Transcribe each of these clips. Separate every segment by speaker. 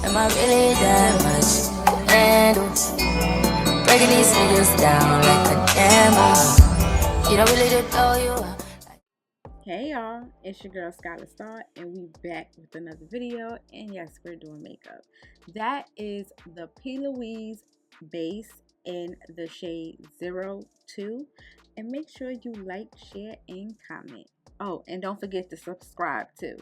Speaker 1: Am I really that much? And breaking these niggas down like a camera. You don't really just know you are.
Speaker 2: Hey y'all, it's your girl Skyla Star, and we back with another video. And yes, we're doing makeup. That is the P. Louise base in the shade 02. And make sure you like, share, and comment. Oh, and don't forget to subscribe too.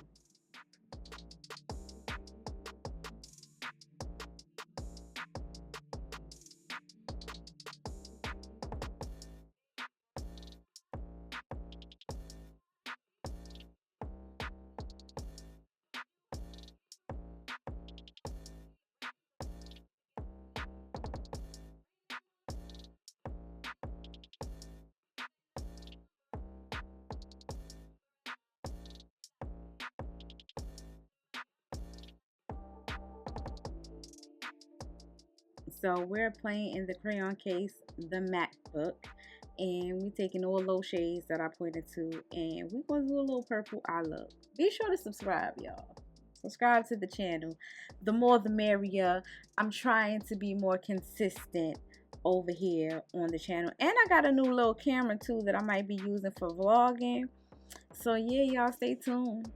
Speaker 2: So we're playing in the Cryon Case, the MacBook, and we taking all those shades that I pointed to, and we're gonna do a little purple eye look. Be sure to subscribe, y'all. Subscribe to the channel. The more the merrier. I'm trying to be more consistent over here on the channel, and I got a new little camera too that I might be using for vlogging. So yeah, y'all stay tuned.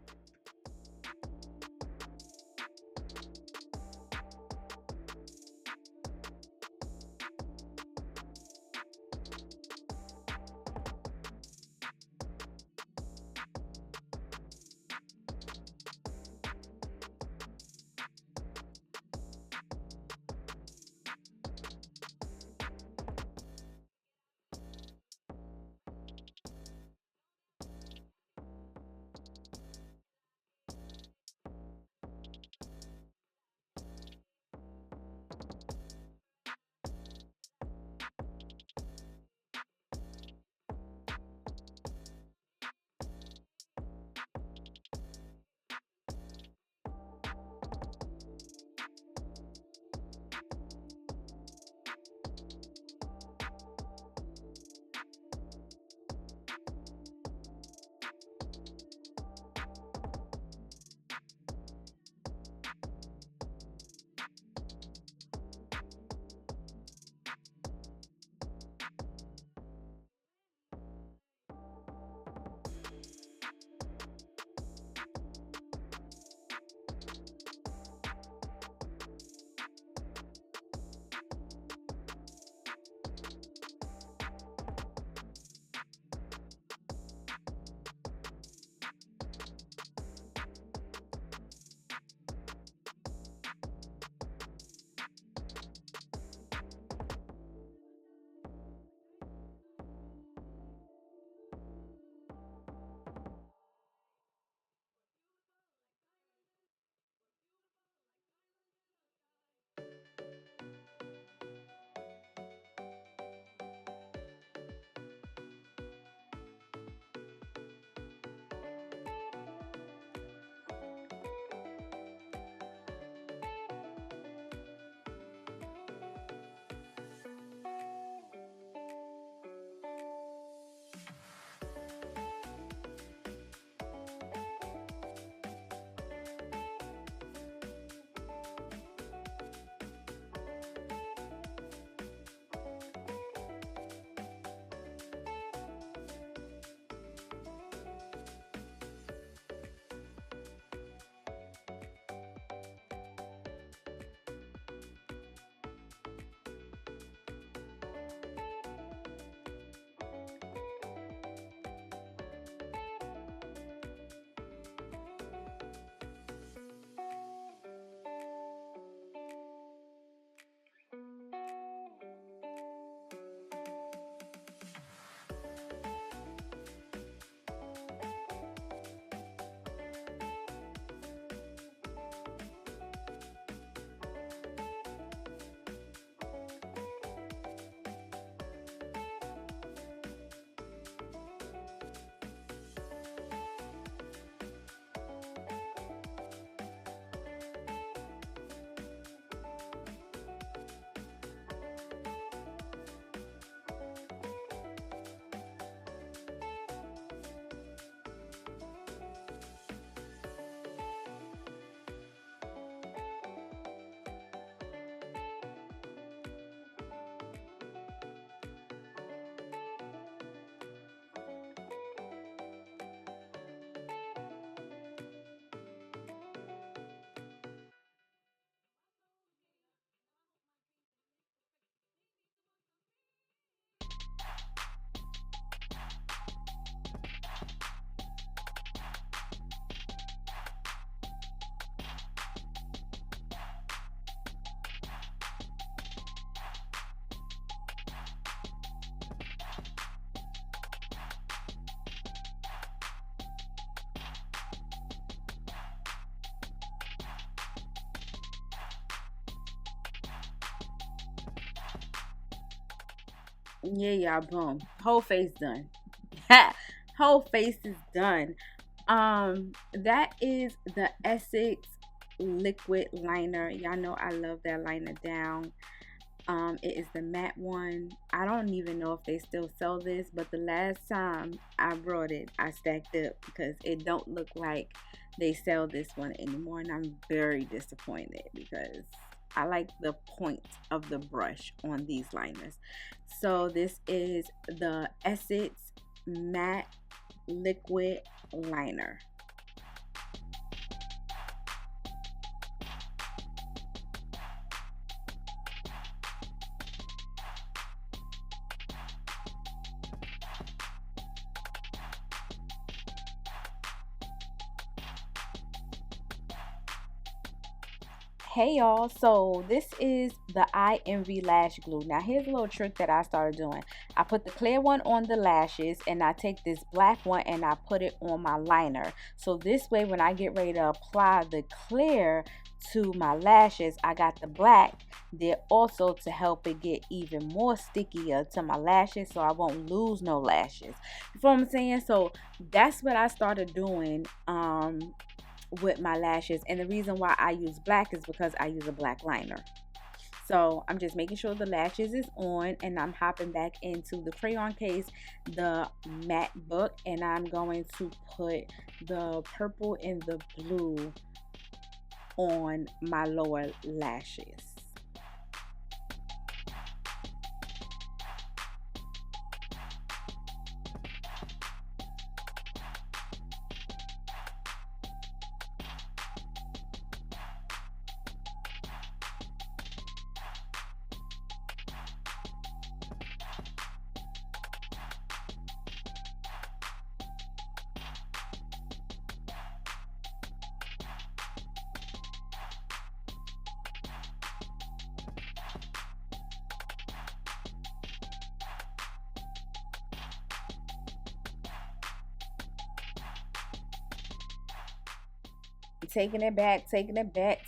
Speaker 2: Yeah, y'all, boom. Whole face done. Whole face is done. That is the Essex liquid liner. Y'all know I love that liner down. It is the matte one. I don't even know if they still sell this, but the last time I brought it, I stacked up because it don't look like they sell this one anymore, and I'm very disappointed because I like the point of the brush on these liners. So this is the Essex matte liquid liner. Hey y'all, so this is the iMovie lash glue. Now here's a little trick that I started doing. I put the clear one on the lashes, and I take this black one and I put it on my liner. So this way when I get ready to apply the clear to my lashes, I got the black there also to help it get even more stickier to my lashes so I won't lose no lashes. You feel what I'm saying? So that's what I started doing with my lashes, and the reason why I use black is because I use a black liner. So I'm just making sure the lashes is on, and I'm hopping back into the Cryon Case, the matte book, and I'm going to put the purple and the blue on my lower lashes. Taking it back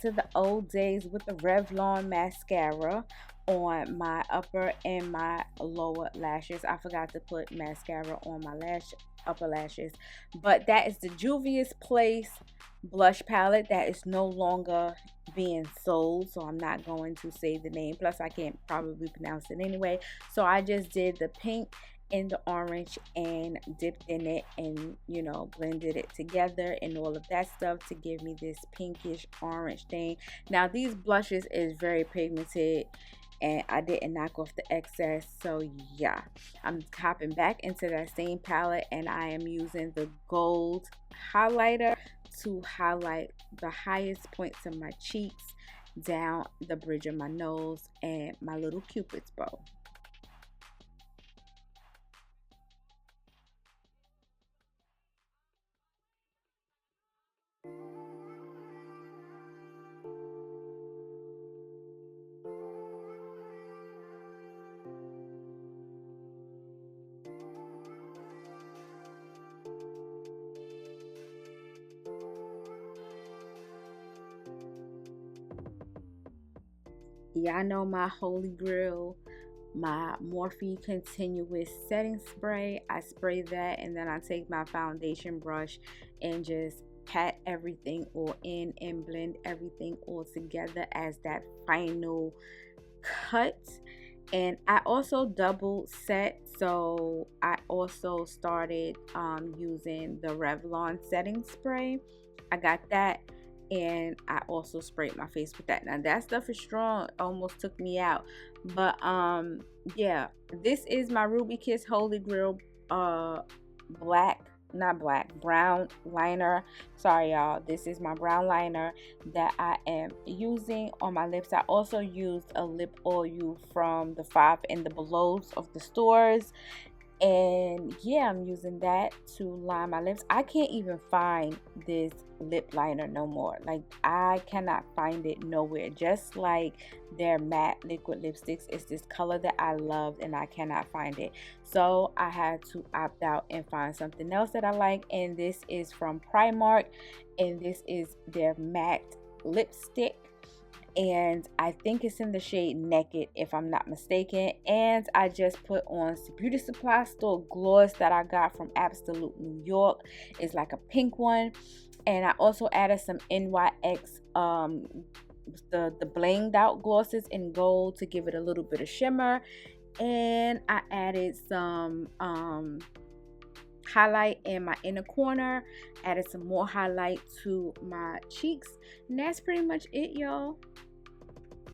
Speaker 2: to the old days with the Revlon mascara on my upper and my lower lashes. I forgot to put mascara on my upper lashes, but that is the Juvia's Place blush palette that is no longer being sold, so I'm not going to say the name, plus I can't probably pronounce it anyway. So I just did the pink in the orange and dipped in it, and blended it together and all of that stuff to give me this pinkish orange thing. Now these blushes is very pigmented, and I didn't knock off the excess, so yeah, I'm hopping back into that same palette, and I am using the gold highlighter to highlight the highest points of my cheeks, down the bridge of my nose, and my little cupid's bow. Y'all know my holy grail, my Morphe continuous setting spray. I spray that, and then I take my foundation brush and just pat everything all in and blend everything all together as that final cut. And I also double set, so I also started using the Revlon setting spray. I got that, and I also sprayed my face with that. Now that stuff is strong, almost took me out, but yeah, this is my Ruby Kiss Holy Grail brown liner. Sorry y'all, this is my brown liner that I am using on my lips. I also used a lip oil from the Five and the Belows of the stores, and yeah, I'm using that to line my lips. I can't even find this lip liner no more. Like, I cannot find it nowhere. Just like their matte liquid lipsticks, it's this color that I loved and I cannot find it, so I had to opt out and find something else that I like. And this is from Primark, and this is their matte lipstick. and I think it's in the shade Naked if I'm not mistaken. And I just put on some beauty supply store gloss that I got from Absolute New York. It's like a pink one. And I also added some NYX the blinged out glosses in gold to give it a little bit of shimmer. And I added some highlight in my inner corner, added some more highlight to my cheeks, and that's pretty much it, y'all.